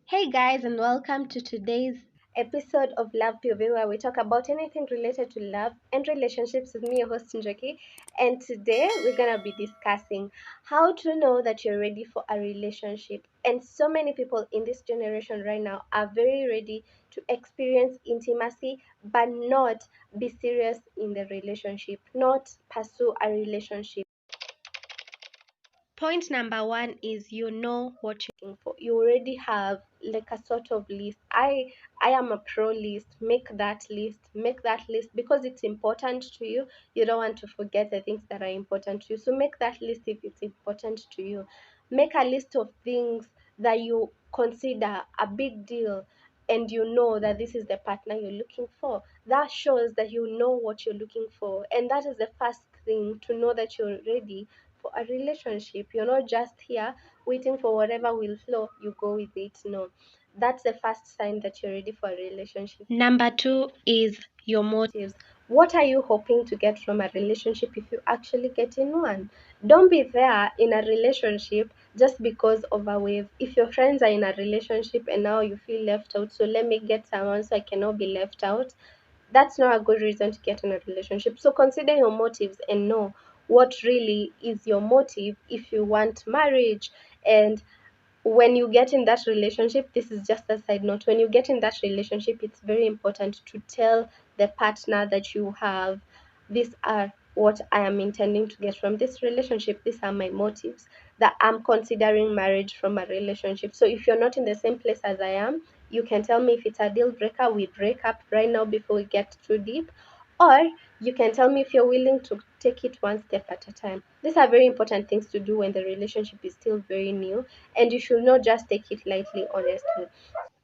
Hey guys, and welcome to today's episode of Love POV, where we talk about anything related to love and relationships with me, your host Njoki. And today we're gonna be discussing how to know that you're ready for a relationship. And so many people in this generation right now are very ready to experience intimacy, but not be serious in the relationship, not pursue a relationship. Point number one is you know what you're looking for. You already have like a sort of list. I am a pro list. Make that list because it's important to you. You don't want to forget the things that are important to you. So make that list if it's important to you. Make a list of things that you consider a big deal, and you know that this is the partner you're looking for. That shows that you know what you're looking for, and that is the first thing to know that you're ready for a relationship. You're not just here waiting for whatever will flow, you go with it. No. That's the first sign that you're ready for a relationship. Number two is your motives. What are you hoping to get from a relationship if you actually get in one? Don't be there in a relationship just because of a wave. If your friends are in a relationship and now you feel left out, so let me get someone so I cannot be left out, that's not a good reason to get in a relationship. So consider your motives and know what really is your motive if you want marriage. And when you get in that relationship, this is just a side note, when you get in that relationship, it's very important to tell the partner that you have, these are what I am intending to get from this relationship, these are my motives, that I'm considering marriage from a relationship. So if you're not in the same place as I am, you can tell me. If it's a deal breaker, we break up right now before we get too deep. Or you can tell me if you're willing to take it one step at a time. These are very important things to do when the relationship is still very new, and you should not just take it lightly, honestly.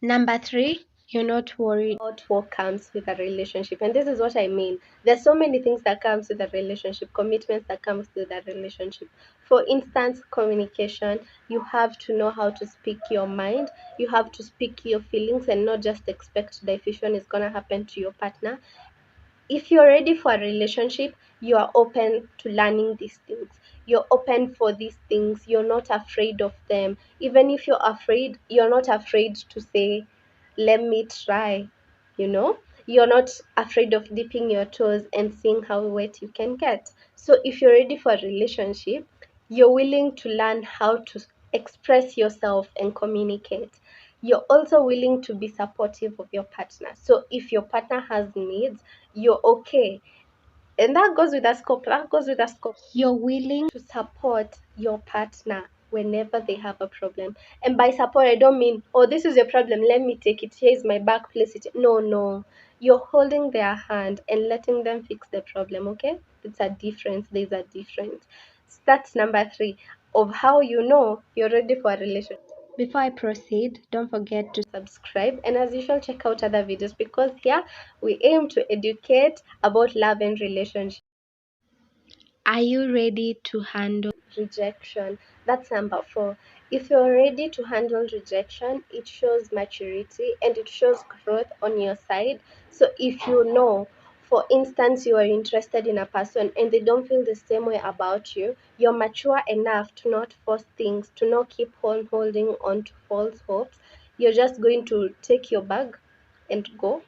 Number three, you're not worried about what comes with a relationship. And this is what I mean. There's so many things that comes with a relationship, commitments that comes with a relationship. For instance, communication. You have to know how to speak your mind. You have to speak your feelings and not just expect diffusion is gonna happen to your partner. If you're ready for a relationship, you are open to learning these things. You're open for these things. You're not afraid of them. Even if you're afraid, you're not afraid to say, let me try. You know, you're not afraid of dipping your toes and seeing how wet you can get. So if you're ready for a relationship, you're willing to learn how to express yourself and communicate. You're also willing to be supportive of your partner. So if your partner has needs, you're okay. And that goes with a scope. That goes with a scope. You're willing to support your partner whenever they have a problem. And by support, I don't mean, oh, this is your problem, let me take it. Here's my back, place it. No, no. You're holding their hand and letting them fix the problem, okay? It's a difference. There's a difference. That's number three of how you know you're ready for a relationship. Before I proceed, don't forget to subscribe, and as usual, check out other videos because here we aim to educate about love and relationships. Are you ready to handle rejection? That's number four. If you're ready to handle rejection, it shows maturity and it shows growth on your side. So if you know, for instance, you are interested in a person and they don't feel the same way about you, you're mature enough to not force things, to not keep on holding on to false hopes. You're just going to take your bag and go.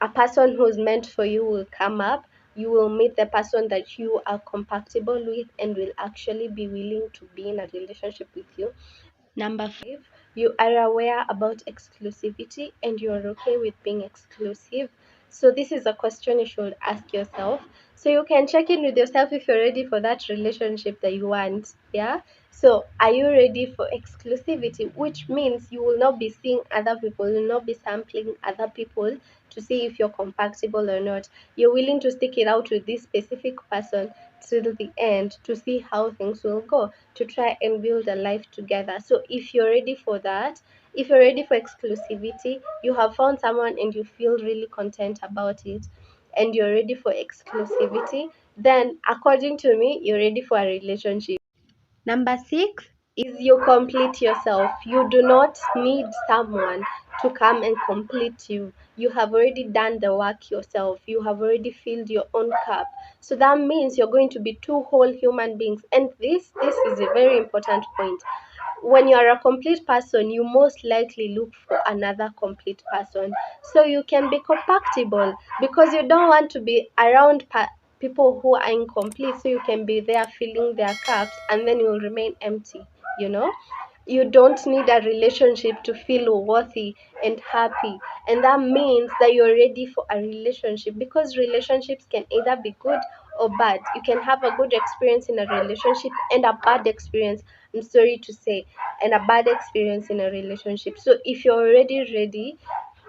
A person who's meant for you will come up. You will meet the person that you are compatible with and will actually be willing to be in a relationship with you. Number five, you are aware about exclusivity and you're okay with being exclusive. So, this is a question you should ask yourself. So, you can check in with yourself if you're ready for that relationship that you want. Yeah. So, are you ready for exclusivity? Which means you will not be seeing other people, you will not be sampling other people to see if you're compatible or not. You're willing to stick it out with this specific person till the end to see how things will go, to try and build a life together. So if you're ready for that, if you're ready for exclusivity, you have found someone and you feel really content about it, and you're ready for exclusivity, then according to me, you're ready for a relationship. Number six is you complete yourself. You do not need someone to come and complete you. You have already done the work yourself. You have already filled your own cup. So that means you're going to be two whole human beings. And this is a very important point. when you are a complete person, you most likely look for another complete person. So you can be compatible because you don't want to be around people who are incomplete. So you can be there filling their cups and then you'll remain empty, you know? You don't need a relationship to feel worthy and happy. And that means that you're ready for a relationship, because relationships can either be good or bad. You can have a good experience in a relationship and a bad experience, I'm sorry to say, and a bad experience in a relationship. So if you're already ready,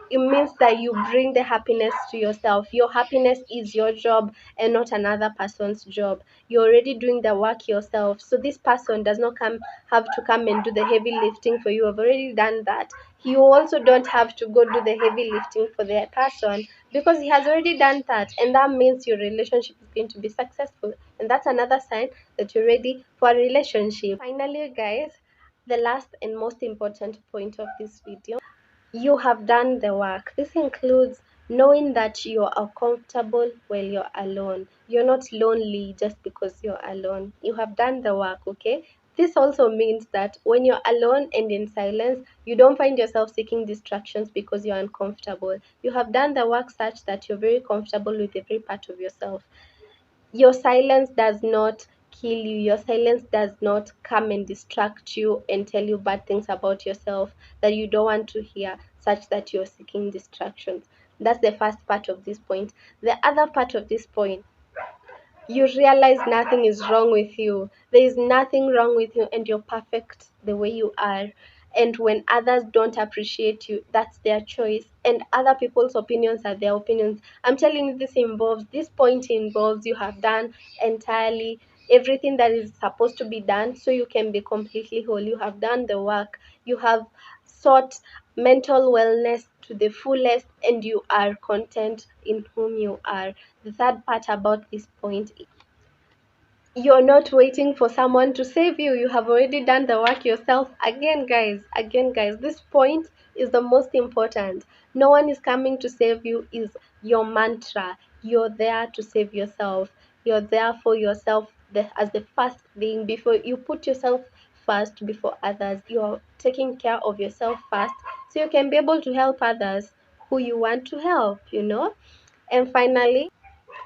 it means that you bring the happiness to yourself. Your happiness is your job and not another person's job. You're already doing the work yourself. So this person does not have to come and do the heavy lifting for you. I've already done that. You also don't have to go do the heavy lifting for the person, because he has already done that. And that means your relationship is going to be successful. And that's another sign that you're ready for a relationship. Finally, guys, the last and most important point of this video: you have done the work. This includes knowing that you are comfortable while you're alone. You're not lonely just because you're alone. You have done the work, okay? This also means that when you're alone and in silence, you don't find yourself seeking distractions because you're uncomfortable. You have done the work such that you're very comfortable with every part of yourself. Your silence does not kill you. Your silence does not come and distract you and tell you bad things about yourself that you don't want to hear, such that you're seeking distractions. That's the first part of this point. The other part of this point: you realize nothing is wrong with you. There is nothing wrong with you, and you're perfect the way you are. And when others don't appreciate you, that's their choice. And other people's opinions are their opinions. I'm telling you, this point involves you have done entirely everything that is supposed to be done so you can be completely whole. You have done the work. You have sought mental wellness to the fullest, and you are content in whom you are. The third part about this point: you're not waiting for someone to save you. You have already done the work yourself. Again, guys, this point is the most important. No one is coming to save you, is your mantra. You're there to save yourself. You're there for yourself, as the first thing. Before you put yourself first before others, you're taking care of yourself first so you can be able to help others who you want to help, you know? And finally,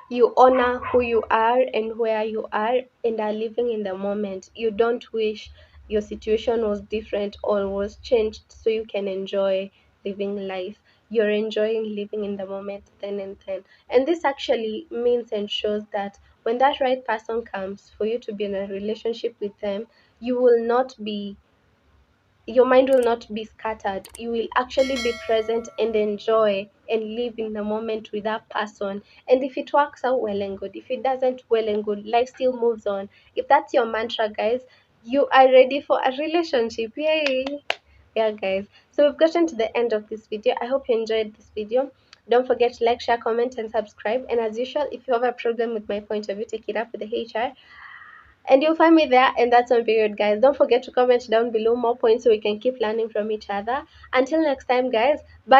you honor who you are and where you are and are living in the moment. You don't wish your situation was different or was changed so you can enjoy living life. You're enjoying living in the moment then and then. And this actually means and shows that when that right person comes for you to be in a relationship with them, you will not be your mind will not be scattered. You will actually be present and enjoy and live in the moment with that person. And if it works out, well and good. If it doesn't, well and good. Life still moves on. If that's your mantra, guys, you are ready for a relationship. Yay! Yeah, guys. So we've gotten to the end of this video. I hope you enjoyed this video. Don't forget to like, share, comment, and subscribe. And as usual, if you have a problem with my point of view, take it up with the HR, and you'll find me there. And that's on period, guys. Don't forget to comment down below more points so we can keep learning from each other. Until next time, guys, bye.